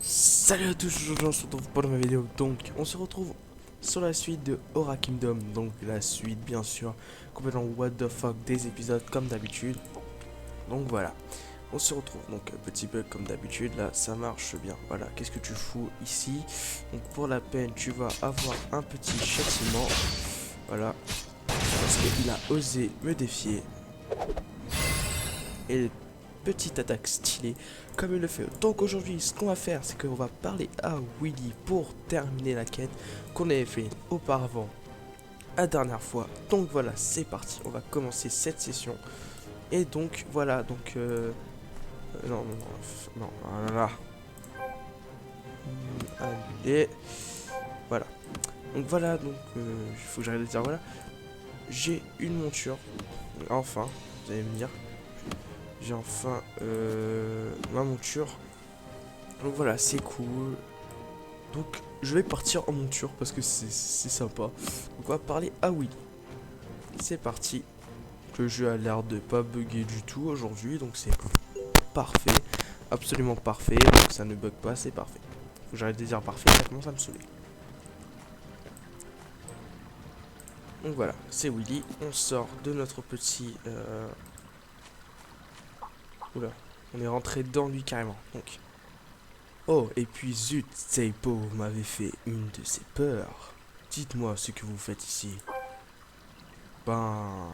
Salut à tous, aujourd'hui on se retrouve pour ma vidéo. Donc on se retrouve sur la suite de Aura Kingdom. Donc la suite bien sûr, complètement what the fuck des épisodes comme d'habitude. Donc voilà, on se retrouve. Donc petit bug comme d'habitude, là ça marche bien. Voilà, qu'est-ce que tu fous ici? Donc pour la peine tu vas avoir un petit châtiment. Voilà, parce qu'il a osé me défier. Et petite attaque stylée comme il le fait. Donc aujourd'hui ce qu'on va faire, c'est qu'on va parler à Willy pour terminer la quête qu'on avait fait auparavant la dernière fois. Donc voilà, c'est parti, on va commencer cette session. Et donc voilà, donc non, voilà. Annuler. Voilà. Donc voilà, donc il faut que j'arrête de dire voilà. J'ai une monture. Enfin, vous allez me dire. J'ai enfin ma monture. Donc voilà, c'est cool. Donc je vais partir en monture parce que c'est sympa. Donc on va parler à Willy. C'est parti. Le jeu a l'air de pas bugger du tout aujourd'hui, donc c'est parfait. Absolument parfait, donc ça ne bug pas, c'est parfait. Faut que j'arrête de dire parfait, ça commence à me saouler. Donc voilà, c'est Willy. On sort de notre petit... Oula, on est rentré dans lui carrément. Donc... Oh, et puis zut, Seipo m'avait fait une de ses peurs. Dites-moi ce que vous faites ici. Ben...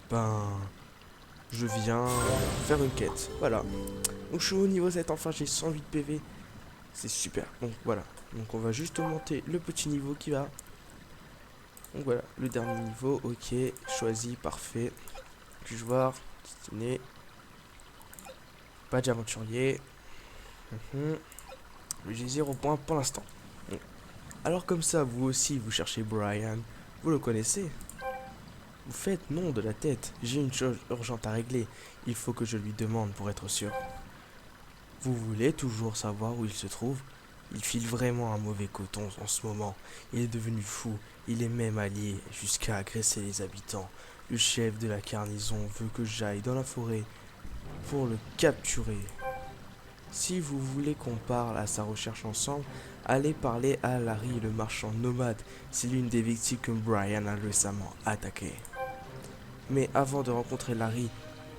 Ben... Je viens faire une quête. Voilà. Donc je suis au niveau 7, enfin j'ai 108 PV. C'est super. Donc voilà. Donc on va juste augmenter le petit niveau qui va. Donc voilà, le dernier niveau, ok. Choisi, parfait. Puis-je voir, destiné. Badge aventurier. J'ai 0 points pour l'instant. Alors comme ça, vous aussi, vous cherchez Brian. Vous le connaissez? Vous faites non de la tête. J'ai une chose urgente à régler. Il faut que je lui demande pour être sûr. Vous voulez toujours savoir où il se trouve? Il file vraiment un mauvais coton en ce moment. Il est devenu fou. Il est même allié jusqu'à agresser les habitants. Le chef de la garnison veut que j'aille dans la forêt pour le capturer. Si vous voulez qu'on parle à sa recherche ensemble, allez parler à Larry le marchand nomade. C'est l'une des victimes que Brian a récemment attaqué. Mais avant de rencontrer Larry,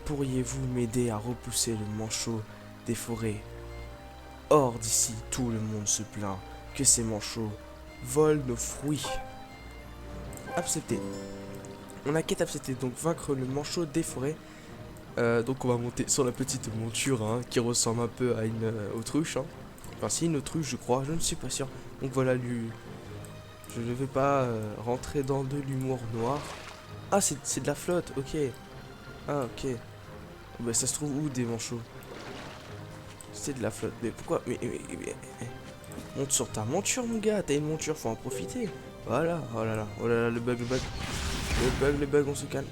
pourriez-vous m'aider à repousser le manchot des forêts? Hors d'ici, tout le monde se plaint que ces manchots volent nos fruits. Accepté. On a quête acceptée, donc vaincre le manchot des forêts. Donc on va monter sur la petite monture hein, qui ressemble un peu à une autruche. Hein. Enfin c'est une autruche je crois, je ne suis pas sûr. Donc voilà, je ne vais pas rentrer dans de l'humour noir. Ah c'est de la flotte, ok. Ah ok. Bah ça se trouve où des manchots? C'est de la flotte, mais pourquoi monte sur ta monture mon gars, t'as une monture, faut en profiter. Voilà, oh là là, le bug, le bug, on se calme.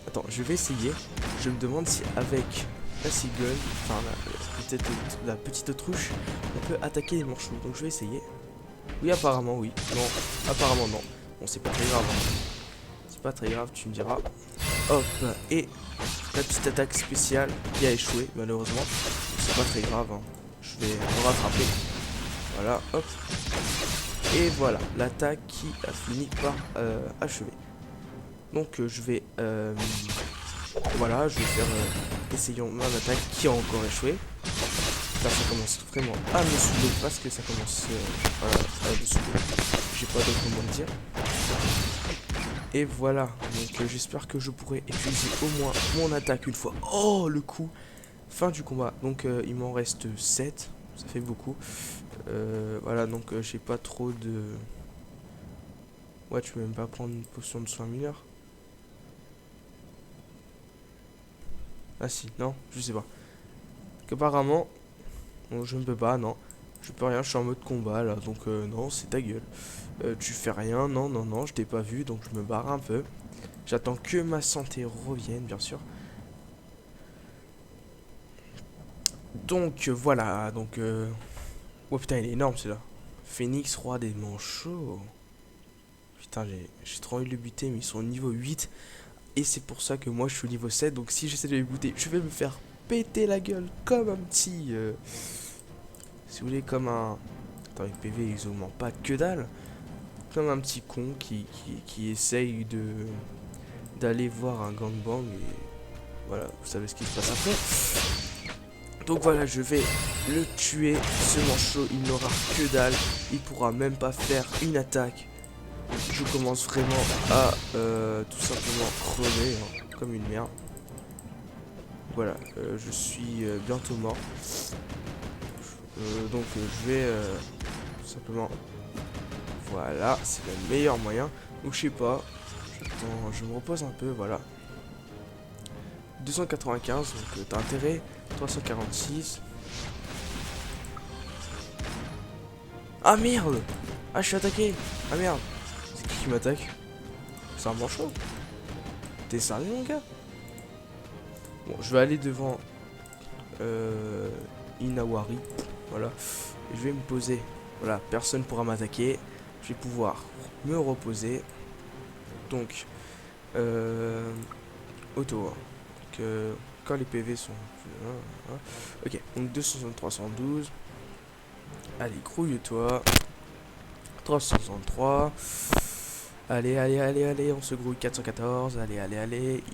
Attends, je vais essayer. Je me demande si avec la cigogne, enfin peut-être la petite autruche, on peut attaquer les manchots. Donc je vais essayer. Oui, apparemment oui. Non, apparemment non. Bon, c'est pas très grave. Hein. C'est pas très grave, tu me diras. Hop, et la petite attaque spéciale qui a échoué, malheureusement. C'est pas très grave. Hein. Je vais me rattraper. Voilà, hop. Et voilà, l'attaque qui a fini par achever. Donc je vais voilà, je vais faire essayons mon attaque qui a encore échoué. Là ça commence vraiment à me saouler parce que ça commence à me saouler. J'ai pas d'autre mot à dire. Et voilà, donc j'espère que je pourrai utiliser au moins mon attaque une fois. Oh le coup. Fin du combat. Donc il m'en reste 7. Ça fait beaucoup. Voilà, donc j'ai pas trop de... Ouais, tu peux même pas prendre une potion de soin mineur. Ah si, non, je sais pas. Qu'apparemment, bon, je ne peux pas, non. Je peux rien, je suis en mode combat là, donc non, c'est ta gueule. Tu fais rien, non, non, non, je t'ai pas vu, donc je me barre un peu. J'attends que ma santé revienne, bien sûr. Donc voilà, donc... Oh putain, il est énorme celui-là. Phoenix, roi des manchots. putain, j'ai trop envie de le buter, mais ils sont au niveau 8. Et c'est pour ça que moi je suis au niveau 7. Donc si j'essaie de les buter, je vais me faire péter la gueule comme un petit... si vous voulez, comme un... Attends, les PV ils augmentent pas que dalle. Comme un petit con qui essaye de d'aller voir un gangbang et voilà, vous savez ce qui se passe après. Donc voilà, je vais le tuer, ce manchot, il n'aura que dalle, il pourra même pas faire une attaque. Je commence vraiment à tout simplement crever hein, comme une merde. Voilà, je suis bientôt mort. Donc je vais tout simplement... Voilà, c'est le meilleur moyen. Donc je sais pas, je me repose un peu, voilà. 295, donc t'as intérêt. 346. Ah merde! Ah je suis attaqué! Ah merde! C'est qui m'attaque? C'est un manchot? T'es sérieux mon gars? Bon, je vais aller devant Inawari. Voilà. Et je vais me poser. Voilà, personne pourra m'attaquer. Je vais pouvoir me reposer. Donc, auto. Donc, quand les PV sont... Ok, donc 263, 112. Allez, grouille-toi. 363. Allez, allez, allez, allez, on se grouille. 414. Allez, allez, allez.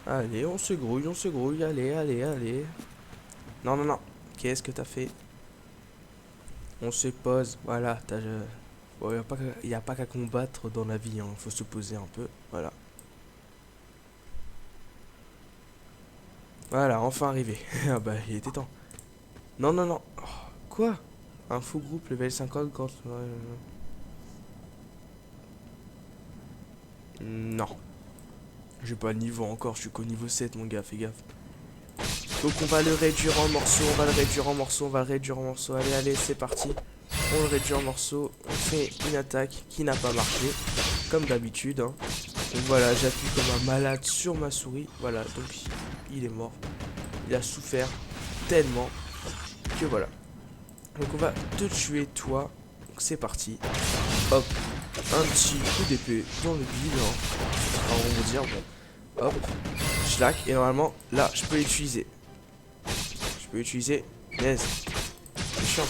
Allez, on se grouille, allez, allez, allez. Non, non, non. Qu'est-ce que t'as fait? On se pose, voilà. Bon, y a pas qu'à combattre dans la vie, hein. Faut se poser un peu, voilà. Voilà, enfin arrivé. Ah bah, il était temps. Non, non, non. Oh, quoi? Un faux groupe level 50 quand... Non. J'ai pas le niveau encore, je suis qu'au niveau 7, mon gars, fais gaffe. Donc on va le réduire en morceaux, on va le réduire en morceaux, on va le réduire en morceaux. Allez, allez, c'est parti. On le réduit en morceaux, on fait une attaque qui n'a pas marché, comme d'habitude. Hein. Donc voilà, j'appuie comme un malade sur ma souris. Voilà, donc il est mort. Il a souffert tellement que voilà. Donc on va te tuer toi. Donc c'est parti. Hop, un petit coup d'épée dans le bide. Hein. Alors, on va dire, bon. Hop, schlack. Et normalement, là, je peux l'utiliser. Je peux l'utiliser. Yes. C'est chiant.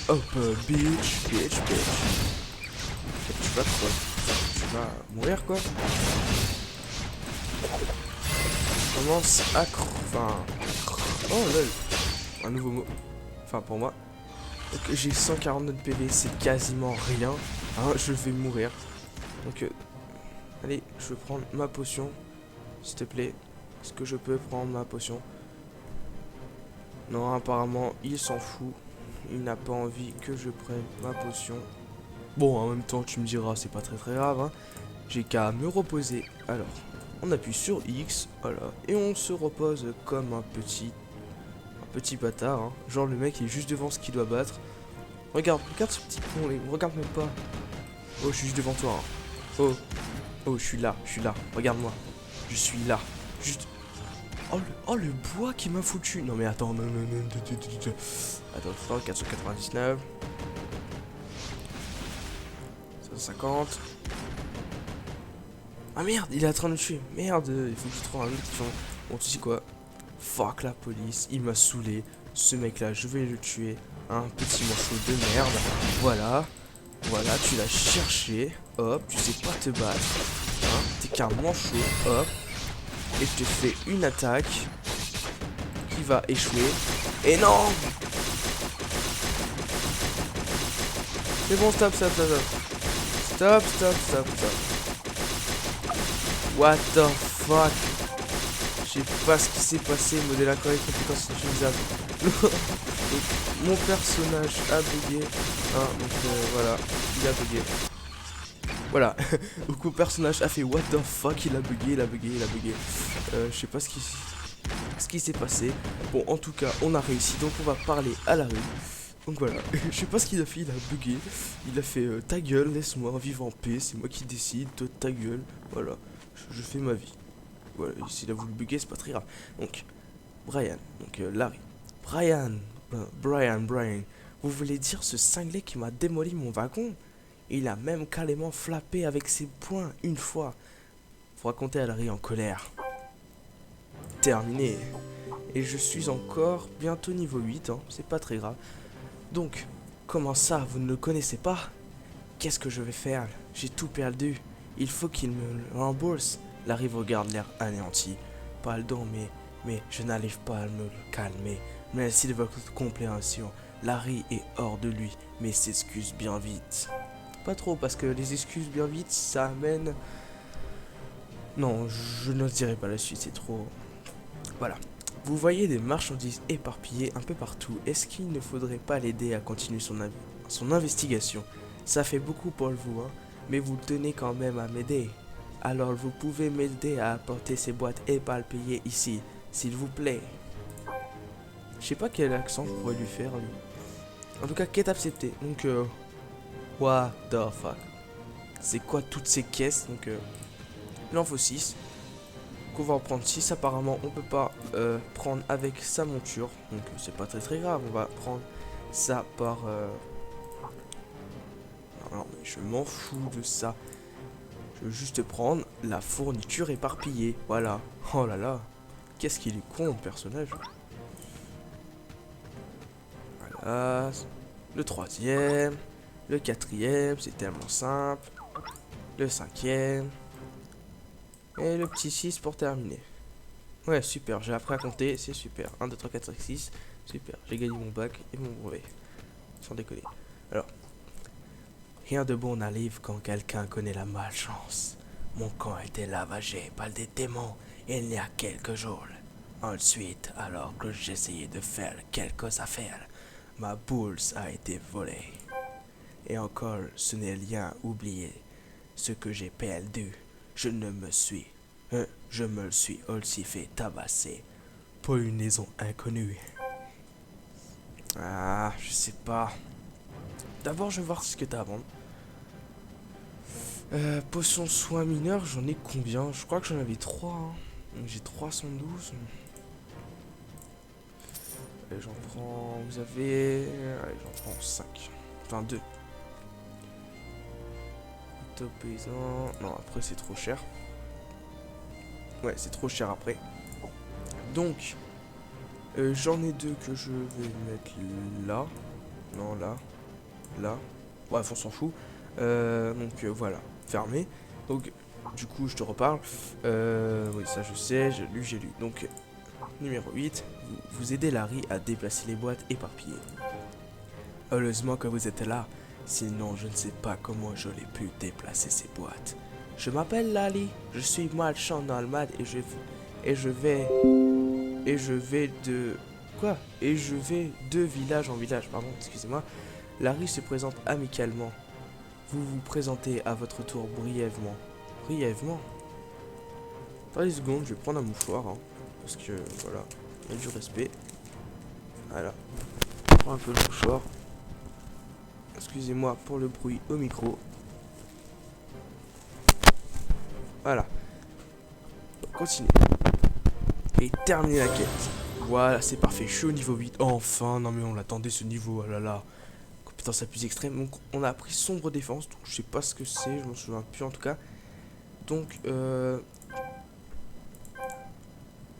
Hop, bitch, bitch, bitch. Tu vas quoi? Tu vas mourir quoi? Commence à enfin... Oh lol. Un nouveau mot. Enfin pour moi. Donc j'ai 149 PV, c'est quasiment rien. Hein, je vais mourir. Donc allez, je vais prendre ma potion. S'il te plaît. Est-ce que je peux prendre ma potion? Non, apparemment, il s'en fout. Il n'a pas envie que je prenne ma potion. Bon, en même temps, tu me diras, c'est pas très très grave. Hein. J'ai qu'à me reposer. Alors, on appuie sur X, voilà. Et on se repose comme un petit bâtard. Hein. Genre, le mec il est juste devant ce qu'il doit battre. Regarde, regarde ce petit con, regarde même pas. Oh, je suis juste devant toi. Hein. Oh, oh, je suis là. Regarde-moi. Je suis là. Juste... Oh, le bois qui m'a foutu. Non mais attends, non. Attends, 499. 150. Ah merde, il est en train de me tuer. Merde, il faut que je trouve un autre pion. Bon, tu sais quoi? Fuck la police, il m'a saoulé. Ce mec là, je vais le tuer. Un petit morceau de merde. Voilà. Voilà, tu l'as cherché. Hop, tu sais pas te battre. Hein, t'es qu'un manchot. Hop. Et je te fais une attaque qui va échouer. Et non! C'est bon, stop. Stop. What the fuck? Je sais pas ce qui s'est passé, modèle incorrect, compétence inutilisable. Donc, mon personnage a bugué. Hein, donc voilà, il a bugué. Voilà, donc mon personnage a fait what the fuck, il a bugué. Je sais pas ce qui s'est passé. Bon, en tout cas, on a réussi, donc on va parler à la rue. Donc voilà, je sais pas ce qu'il a fait, il a bugué. Il a fait ta gueule, laisse-moi vivre en paix, c'est moi qui décide, toi ta gueule. Voilà, je fais ma vie. Voilà, s'il a voulu bugger, c'est pas très grave. Donc, Brian, donc Larry. Brian, vous voulez dire ce cinglé qui m'a démoli mon wagon? Et il a même carrément flappé avec ses poings une fois. Faut raconter à Larry en colère. Terminé. Et je suis encore bientôt niveau 8, hein, c'est pas très grave. Donc, comment ça, vous ne le connaissez pas? Qu'est-ce que je vais faire? J'ai tout perdu. Il faut qu'il me le rembourse. Larry regarde l'air anéanti. Pardon, mais je n'arrive pas à me calmer. Merci de votre compréhension. Larry est hors de lui, mais s'excuse bien vite. Pas trop, parce que les excuses bien vite, ça amène... Non, je ne dirai pas la suite, c'est trop... Voilà. Vous voyez des marchandises éparpillées un peu partout. Est-ce qu'il ne faudrait pas l'aider à continuer son investigation? Ça fait beaucoup pour vous, hein, mais vous tenez quand même à m'aider. Alors vous pouvez m'aider à apporter ces boîtes éparpillées ici, s'il vous plaît. Je sais pas quel accent je pourrais lui faire, lui. En tout cas, quête acceptée. Donc, what the fuck. C'est quoi toutes ces caisses? Donc, il en faut 6. On va en prendre 6. Apparemment, on peut pas prendre avec sa monture. Donc, c'est pas très grave. On va prendre ça par... Non, mais je m'en fous de ça. Je veux juste prendre la fourniture éparpillée. Voilà. Oh là là. Qu'est-ce qu'il est con, le personnage. Voilà. Le 3e. Le 4e. C'est tellement simple. Le 5e. Et le petit 6 pour terminer. Ouais, super. J'ai appris à compter. C'est super. 1, 2, 3, 4, 5, 6. Super. J'ai gagné mon bac et mon brevet. Sans déconner. Alors. Rien de bon n'arrive quand quelqu'un connaît la malchance. Mon camp a été lavagé par des démons il y a quelques jours. Ensuite, alors que j'essayais de faire quelques affaires, ma bourse a été volée. Et encore, ce n'est rien oublié. Ce que j'ai perdu, je me le suis aussi fait tabasser. Pour une raison inconnue. Ah, je sais pas. D'abord, je vais voir ce que t'as à vendre. Potion soin mineur, j'en ai combien? Je crois que j'en avais 3. Hein. J'ai 312. Allez, j'en prends. Vous avez. Allez, j'en prends 5. Enfin 2. Top paysan. Non, après c'est trop cher. Ouais, c'est trop cher après. Donc, j'en ai 2 que je vais mettre là. Non, là. Là. Bref, on s'en fout. Donc voilà, fermé. Donc du coup je te reparle. Oui, ça je sais, j'ai lu. Donc numéro 8, vous aidez Larry à déplacer les boîtes éparpillées. Heureusement que vous êtes là, sinon je ne sais pas comment j'aurais pu déplacer ces boîtes. Je m'appelle Larry, je suis marchand normal et je vais de village en village, pardon, excusez-moi. Larry se présente amicalement. Vous vous présentez à votre tour brièvement. Brièvement? Attendez une seconde, je vais prendre un mouchoir. Hein, parce que, voilà, il y a du respect. Voilà. Je prends un peu le mouchoir. Excusez-moi pour le bruit au micro. Voilà. Continuez. Et terminez la quête. Voilà, c'est parfait. Je suis au niveau 8. Enfin, non mais on l'attendait ce niveau. Oh là là. Compétence la plus extrême. Donc on a appris sombre défense. Donc je sais pas ce que c'est. Je m'en souviens plus en tout cas. Donc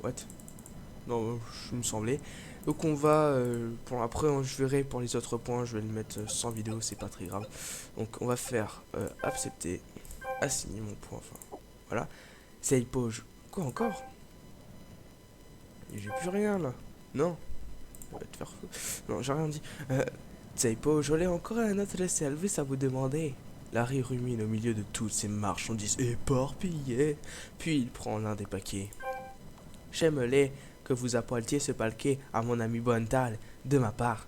what? Non, je me semblait. Donc on va pour après je verrai pour les autres points, je vais le mettre sans vidéo, c'est pas très grave. Donc on va faire accepter, assigner mon point, enfin voilà. Save pause. Quoi encore? J'ai plus rien là. Non. On va te faire fou. Non, j'ai rien dit. Save pause, j'aurais encore un autre service à vous demander. Larry rumine au milieu de toutes ces marchandises éparpillées. Puis il prend l'un des paquets. J'aimerais que vous apportiez ce paquet à mon ami Bontal de ma part.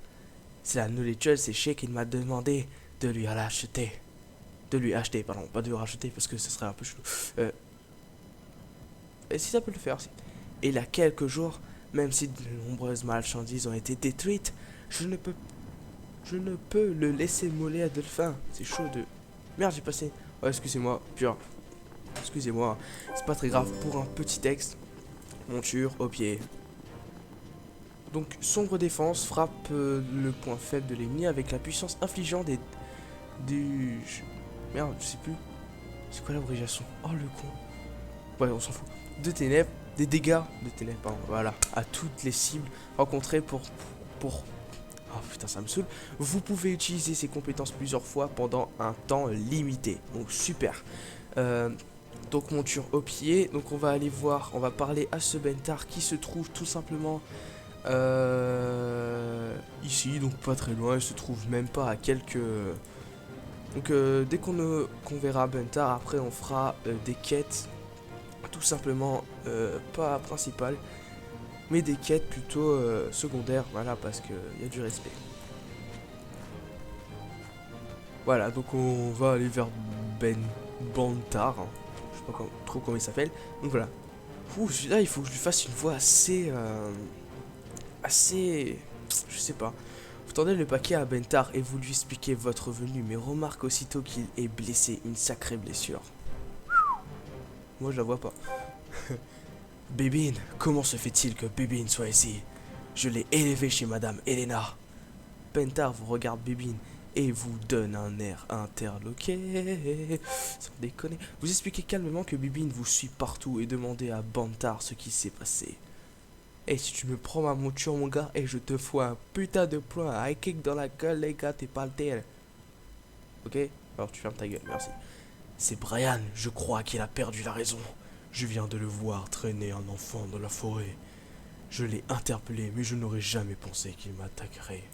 C'est la nourriture séchée qu'il m'a demandé de lui racheter. De lui acheter, pardon, pas de lui racheter parce que ce serait un peu chelou. Et si ça peut le faire, si. Et il y a quelques jours, même si de nombreuses marchandises ont été détruites, je ne peux le laisser mourir de faim. C'est chaud de... Merde, j'ai passé... Oh, excusez-moi, pur. Excusez-moi, c'est pas très grave pour un petit texte. Monture au pied. Donc, sombre défense frappe le point faible de l'ennemi avec la puissance infligeant Merde, je sais plus. C'est quoi l'abréviation? Oh le con. Ouais, on s'en fout. De ténèbres, des dégâts de ténèbres, pardon. Voilà, à toutes les cibles rencontrées pour... Oh putain, ça me saoule. Vous pouvez utiliser ces compétences plusieurs fois pendant un temps limité. Donc super. Donc monture au pied. Donc on va aller voir, on va parler à ce Bentar qui se trouve tout simplement ici, donc pas très loin. Il se trouve même pas à quelques... Donc dès qu'on verra Bentar, après on fera des quêtes, tout simplement pas principales, mais des quêtes plutôt secondaires, voilà, parce qu'il y a du respect. Voilà, donc on va aller vers Bentar, hein. Je sais pas trop comment il s'appelle, donc voilà. Ouh, là il faut que je lui fasse une voix assez, je sais pas. Vous tendez le paquet à Bentar et vous lui expliquez votre venue, mais remarque aussitôt qu'il est blessé, une sacrée blessure. Moi je la vois pas. Bébine, comment se fait-il que Bébine soit ici? Je l'ai élevé chez Madame Elena. Bentar vous regarde Bébine et vous donne un air interloqué. Sans déconner. Vous expliquez calmement que Bébine vous suit partout et demandez à Bentar ce qui s'est passé. Et si tu me prends ma monture, mon gars, et je te fous un putain de poing, un high kick dans la gueule, les gars, t'es pas le tel. Ok? Alors tu fermes ta gueule, merci. C'est Brian, je crois qu'il a perdu la raison. Je viens de le voir traîner un enfant dans la forêt. Je l'ai interpellé, mais je n'aurais jamais pensé qu'il m'attaquerait.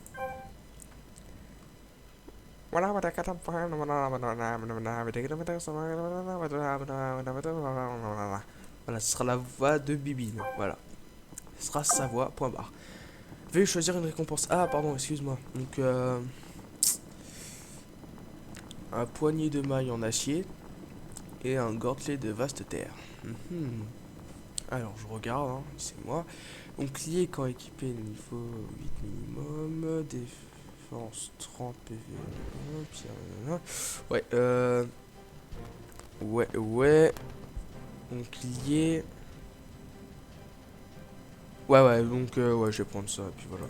Voilà, ce sera la voix de Bibine. Voilà. Ce sera sa voix, point barre. Veuillez choisir une récompense. Ah, pardon, excuse-moi. Donc, un poignet de maille en acier et un gantelet de vaste terre. Alors, je regarde, hein, c'est moi. Donc, lié quand équipé, il faut 8 minimum. Défense 30 PV. Ouais, ouais. Donc, lié. Ouais, donc, ouais, je vais prendre ça, et puis voilà.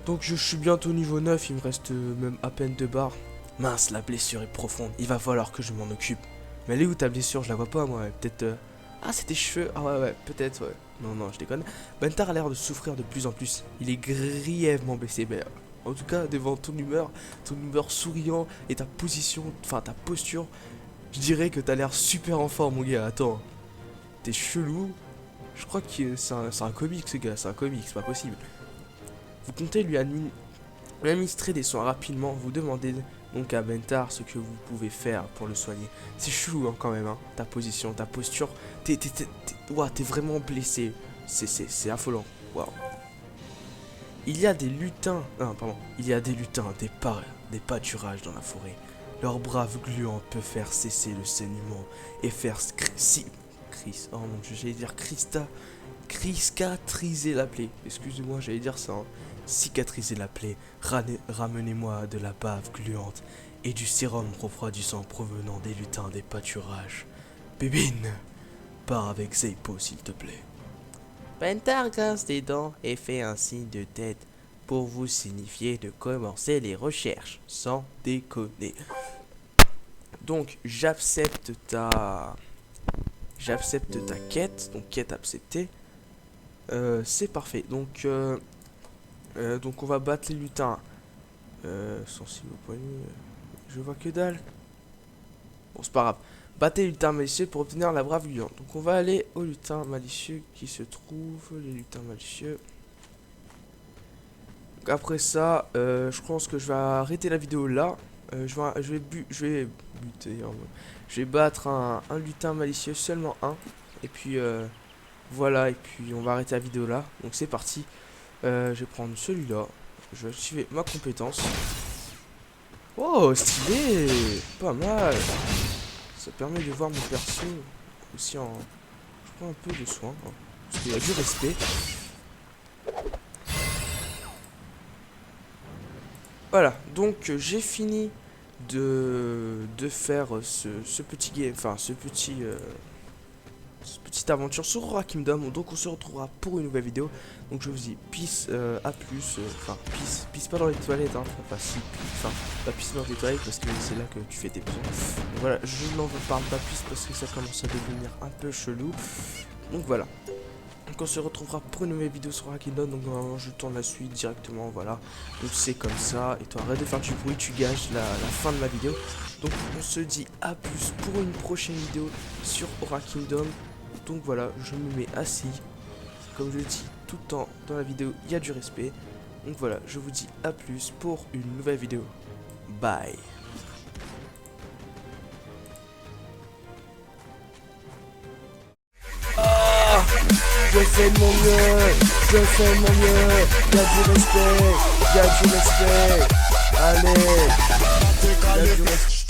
Donc, je suis bientôt niveau 9, il me reste même à peine 2 barres. Mince, la blessure est profonde, il va falloir que je m'en occupe. Mais elle est où ta blessure? Je la vois pas, moi, peut-être... Ah, c'est tes cheveux. Ah ouais, peut-être, ouais. Non, je déconne. Bentar a l'air de souffrir de plus en plus. Il est grièvement blessé, mais en tout cas, devant ton humeur souriant et ta position, enfin ta posture, je dirais que t'as l'air super en forme, mon gars. Attends, t'es chelou. Je crois que c'est un comique, ce gars. C'est un comique, c'est pas possible. Vous comptez lui administrer des soins rapidement. Vous demandez donc à Bentar ce que vous pouvez faire pour le soigner. C'est chelou hein, quand même, hein. Ta position, ta posture. T'es vraiment blessé. C'est affolant. Waouh. Il y a des lutins. Non, pardon. Il y a des lutins, des pâturages dans la forêt. Leur brave gluante peut faire cesser le saignement et faire oh mon dieu, j'allais dire cicatriser la plaie. Excusez-moi, j'allais dire ça. Hein. Cicatriser la plaie. Ramenez-moi de la bave gluante et du sérum refroidissant provenant des lutins des pâturages. Bébine, pars avec Zeipo s'il te plaît. Bentar grince des dents et fait un signe de tête pour vous signifier de commencer les recherches, sans déconner. Donc j'accepte ta quête, donc quête acceptée. C'est parfait. Donc on va battre les lutins. Sensible au poignet. Je vois que dalle. Bon, c'est pas grave. Battez les lutins malicieux pour obtenir la brave gluante. Donc on va aller aux lutins malicieux qui se trouvent. Les lutins malicieux. Donc après ça, je pense que je vais arrêter la vidéo là. Je vais buter. Je vais battre un lutin malicieux, seulement un. Et puis voilà, et puis on va arrêter la vidéo là. Donc c'est parti. Je vais prendre celui-là. Je vais activer ma compétence. Oh, stylé! Pas mal. Ça permet de voir mon perso aussi en... Je prends un peu de soin, hein, parce qu'il y a du respect. Voilà, donc j'ai fini de faire ce petit game, enfin ce petit petite aventure sur Aura Kingdom. Donc on se retrouvera pour une nouvelle vidéo. Donc je vous dis peace, à plus. Enfin, peace pas dans les toilettes, hein. Enfin, si, enfin, pas peace dans les toilettes parce que c'est là que tu fais tes besoins. Donc voilà, je n'en parle pas plus parce que ça commence à devenir un peu chelou. Donc voilà. Donc on se retrouvera pour une nouvelle vidéo sur Aura Kingdom. Donc normalement je tourne la suite directement, voilà. Donc c'est comme ça. Et toi arrête de faire du bruit, tu gages la fin de la vidéo. Donc on se dit à plus pour une prochaine vidéo sur Aura Kingdom. Donc voilà, je me mets assis. Comme je dis tout le temps dans la vidéo, il y a du respect. Donc voilà, je vous dis à plus pour une nouvelle vidéo. Bye. Je fais de mon mieux, je fais de mon mieux. Y'a du respect, y'a du respect. Allez, y'a du respect.